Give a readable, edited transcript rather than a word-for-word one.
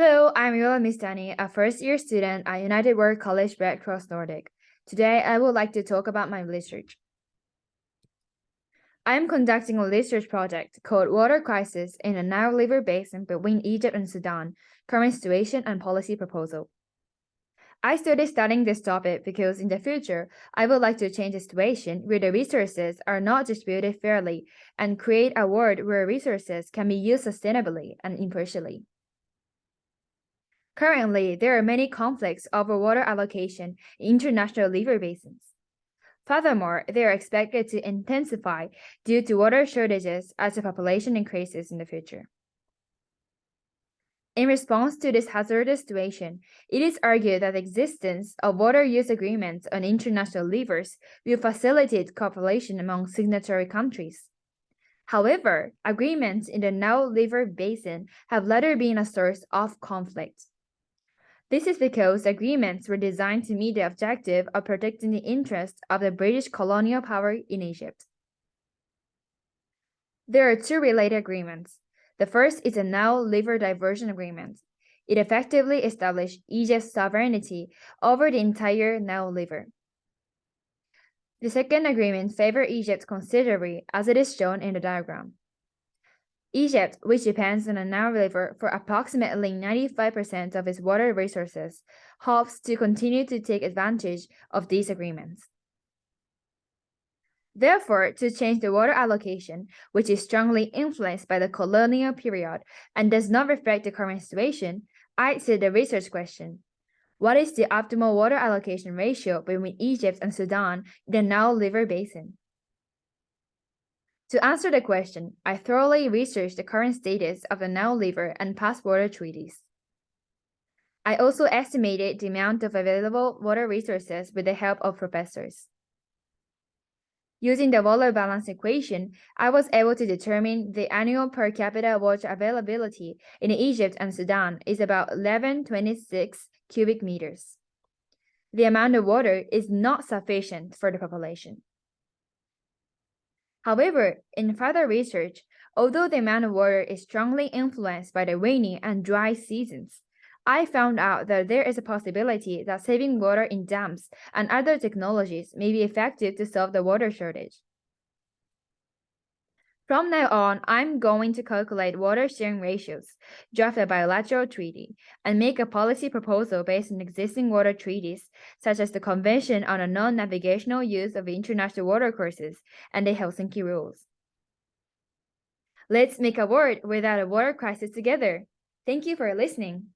Hello, I'm Mizutani, a first-year student at United World College Red Cross Nordic. Today, I would like to talk about my research. I am conducting a research project called Water Crisis in the Nile River Basin between Egypt and Sudan, Current Situation and Policy Proposal. I started studying this topic because in the future, I would like to change a situation where the resources are not distributed fairly and create a world where resources can be used sustainably and impartially. Currently, there are many conflicts over water allocation in international river basins. Furthermore, they are expected to intensify due to water shortages as the population increases in the future. In response to this hazardous situation, it is argued that the existence of water use agreements on international rivers will facilitate cooperation among signatory countries. However, agreements in the Nile River Basin have later been a source of conflict. This is because agreements were designed to meet the objective of protecting the interests of the British colonial power in Egypt. There are two related agreements. The first is the Nile River Diversion Agreement. It effectively established Egypt's sovereignty over the entire Nile River. The second agreement favored Egypt considerably, as it is shown in the diagram. Egypt, which depends on the Nile River for approximately 95% of its water resources, hopes to continue to take advantage of these agreements. Therefore, to change the water allocation, which is strongly influenced by the colonial period and does not reflect the current situation, I set the research question: what is the optimal water allocation ratio between Egypt and Sudan in the Nile River Basin? To answer the question, I thoroughly researched the current status of the Nile River and past water treaties. I also estimated the amount of available water resources with the help of professors. Using the water balance equation, I was able to determine the annual per capita water availability in Egypt and Sudan is about 1126 cubic meters. The amount of water is not sufficient for the population. However, in further research, although the amount of water is strongly influenced by the rainy and dry seasons, I found out that there is a possibility that saving water in dams and other technologies may be effective to solve the water shortage. From now on, I'm going to calculate water sharing ratios, draft a bilateral treaty, and make a policy proposal based on existing water treaties, such as the Convention on the Non-Navigational Use of International Watercourses and the Helsinki Rules. Let's make a world without a water crisis together. Thank you for listening.